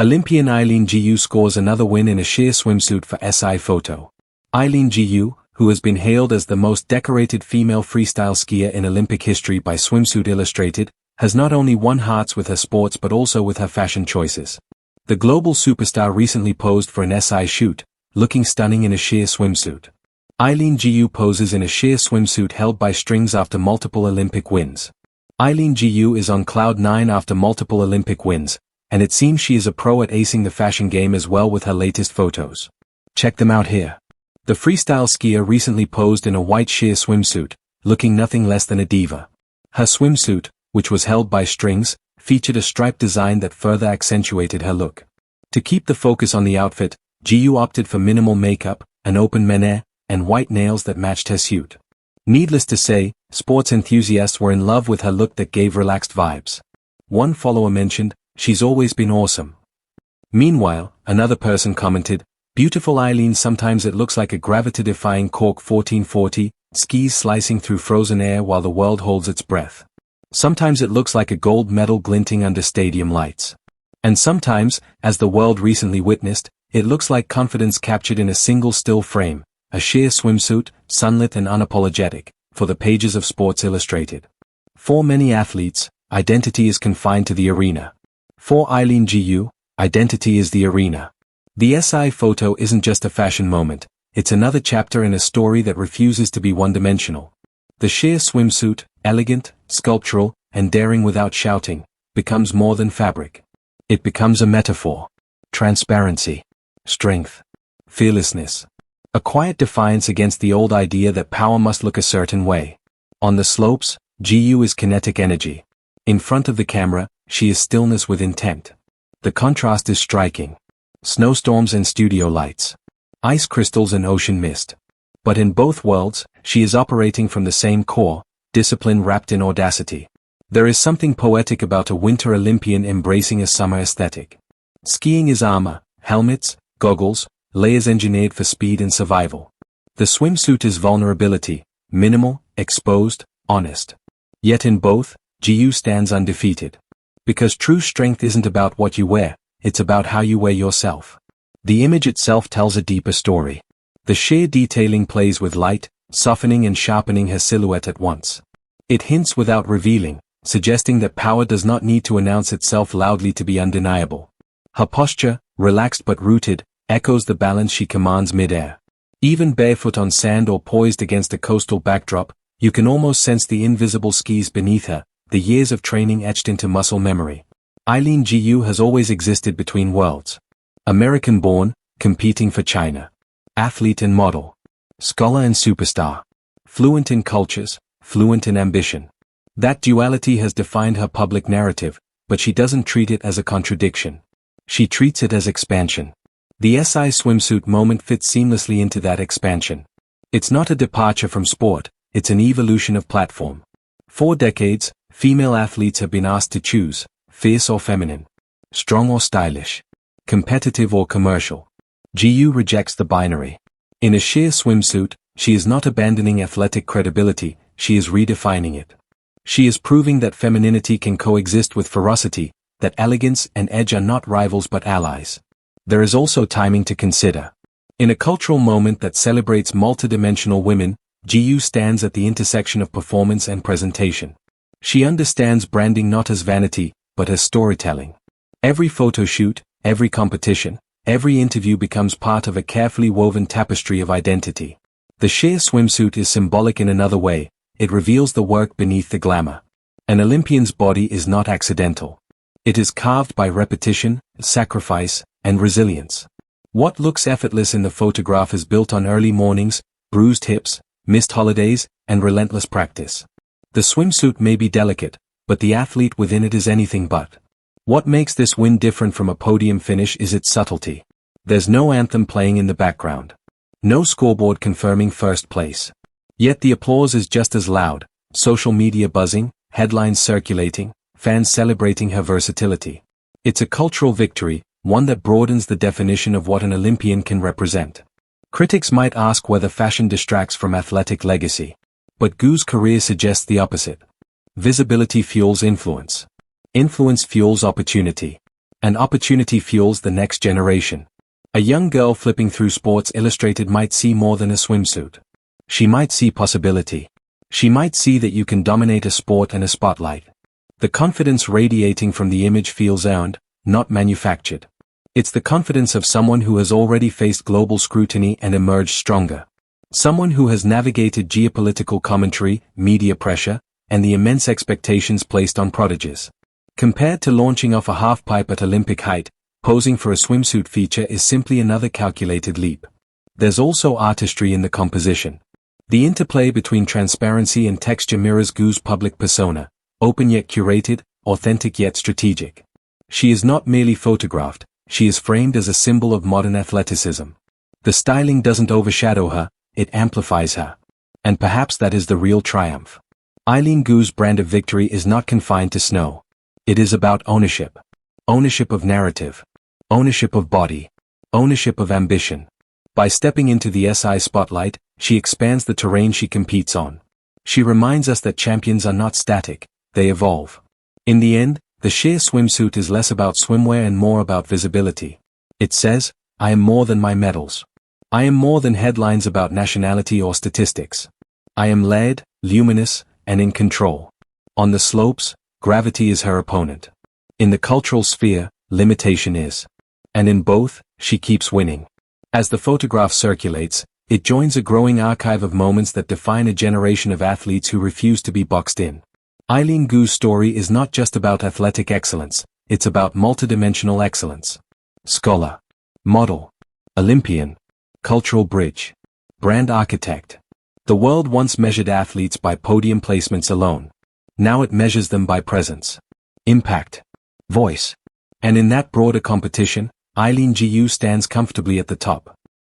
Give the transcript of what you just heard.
Olympian Eileen Gu scores another win in a sheer swimsuit for SI Photo. Eileen Gu, who has been hailed as the most decorated female freestyle skier in Olympic history by Swimsuit Illustrated, has not only won hearts with her sports but also with her fashion choices. The global superstar recently posed for an SI shoot, looking stunning in a sheer swimsuit. Eileen Gu poses in a sheer swimsuit held by strings after multiple Olympic wins. Eileen Gu is on cloud 9 after multiple Olympic wins, and it seems she is a pro at acing the fashion game as well with her latest photos. Check them out here. The freestyle skier recently posed in a white sheer swimsuit, looking nothing less than a diva. Her swimsuit, which was held by strings, featured a striped design that further accentuated her look. To keep the focus on the outfit, Gu opted for minimal makeup, an open menage, and white nails that matched her suit. Needless to say, sports enthusiasts were in love with her look that gave relaxed vibes. One follower mentioned, "She's always been awesome." Meanwhile, another person commented, "Beautiful Eileen, sometimes it looks like a gravity-defying Cork 1440, skis slicing through frozen air while the world holds its breath. Sometimes it looks like a gold medal glinting under stadium lights. And sometimes, as the world recently witnessed, it looks like confidence captured in a single still frame, a sheer swimsuit, sunlit and unapologetic, for the pages of Sports Illustrated." For many athletes, identity is confined to the arena. For Eileen Gu, identity is the arena. The SI Photo isn't just a fashion moment, it's another chapter in a story that refuses to be one-dimensional. The sheer swimsuit, elegant, sculptural, and daring without shouting, becomes more than fabric. It becomes a metaphor. Transparency. Strength. Fearlessness. A quiet defiance against the old idea that power must look a certain way. On the slopes, Gu is kinetic energy. In front of the camera, she is stillness with intent. The contrast is striking. Snowstorms and studio lights. Ice crystals and ocean mist. But in both worlds, she is operating from the same core, discipline wrapped in audacity. There is something poetic about a Winter Olympian embracing a summer aesthetic. Skiing is armor, helmets, goggles, layers engineered for speed and survival. The swimsuit is vulnerability, minimal, exposed, honest. Yet in both, Gu stands undefeated. Because true strength isn't about what you wear, it's about how you wear yourself. The image itself tells a deeper story. The sheer detailing plays with light, softening and sharpening her silhouette at once. It hints without revealing, suggesting that power does not need to announce itself loudly to be undeniable. Her posture, relaxed but rooted, echoes the balance she commands mid-air. Even barefoot on sand or poised against a coastal backdrop, you can almost sense the invisible skis beneath her, the years of training etched into muscle memory. Eileen Gu has always existed between worlds. American-born, competing for China. Athlete and model. Scholar and superstar. Fluent in cultures, fluent in ambition. That duality has defined her public narrative, but she doesn't treat it as a contradiction. She treats it as expansion. The SI swimsuit moment fits seamlessly into that expansion. It's not a departure from sport, it's an evolution of platform. For decades, female athletes have been asked to choose, fierce or feminine, strong or stylish, competitive or commercial. Gu rejects the binary. In a sheer swimsuit, she is not abandoning athletic credibility, she is redefining it. She is proving that femininity can coexist with ferocity, that elegance and edge are not rivals but allies. There is also timing to consider. In a cultural moment that celebrates multidimensional women, Gu stands at the intersection of performance and presentation. She understands branding not as vanity, but as storytelling. Every photo shoot, every competition, every interview becomes part of a carefully woven tapestry of identity. The sheer swimsuit is symbolic in another way, it reveals the work beneath the glamour. An Olympian's body is not accidental. It is carved by repetition, sacrifice, and resilience. What looks effortless in the photograph is built on early mornings, bruised hips, missed holidays, and relentless practice. The swimsuit may be delicate, but the athlete within it is anything but. What makes this win different from a podium finish is its subtlety. There's no anthem playing in the background. No scoreboard confirming first place. Yet the applause is just as loud, social media buzzing, headlines circulating, fans celebrating her versatility. It's a cultural victory, one that broadens the definition of what an Olympian can represent. Critics might ask whether fashion distracts from athletic legacy. But Gu's career suggests the opposite. Visibility fuels influence. Influence fuels opportunity. And opportunity fuels the next generation. A young girl flipping through Sports Illustrated might see more than a swimsuit. She might see possibility. She might see that you can dominate a sport and a spotlight. The confidence radiating from the image feels earned, not manufactured. It's the confidence of someone who has already faced global scrutiny and emerged stronger. Someone who has navigated geopolitical commentary, media pressure, and the immense expectations placed on prodigies. Compared to launching off a half-pipe at Olympic height, posing for a swimsuit feature is simply another calculated leap. There's also artistry in the composition. The interplay between transparency and texture mirrors Gu's public persona, open yet curated, authentic yet strategic. She is not merely photographed, she is framed as a symbol of modern athleticism. The styling doesn't overshadow her, it amplifies her. And perhaps that is the real triumph. Eileen Gu's brand of victory is not confined to snow. It is about ownership. Ownership of narrative. Ownership of body. Ownership of ambition. By stepping into the SI spotlight, she expands the terrain she competes on. She reminds us that champions are not static, they evolve. In the end, the sheer swimsuit is less about swimwear and more about visibility. It says, I am more than my medals. I am more than headlines about nationality or statistics. I am layered, luminous, and in control. On the slopes, gravity is her opponent. In the cultural sphere, limitation is. And in both, she keeps winning. As the photograph circulates, it joins a growing archive of moments that define a generation of athletes who refuse to be boxed in. Eileen Gu's story is not just about athletic excellence, it's about multidimensional excellence. Scholar. Model. Olympian. Cultural bridge. Brand architect. The world once measured athletes by podium placements alone. Now it measures them by presence. Impact. Voice. And in that broader competition, Eileen Gu stands comfortably at the top.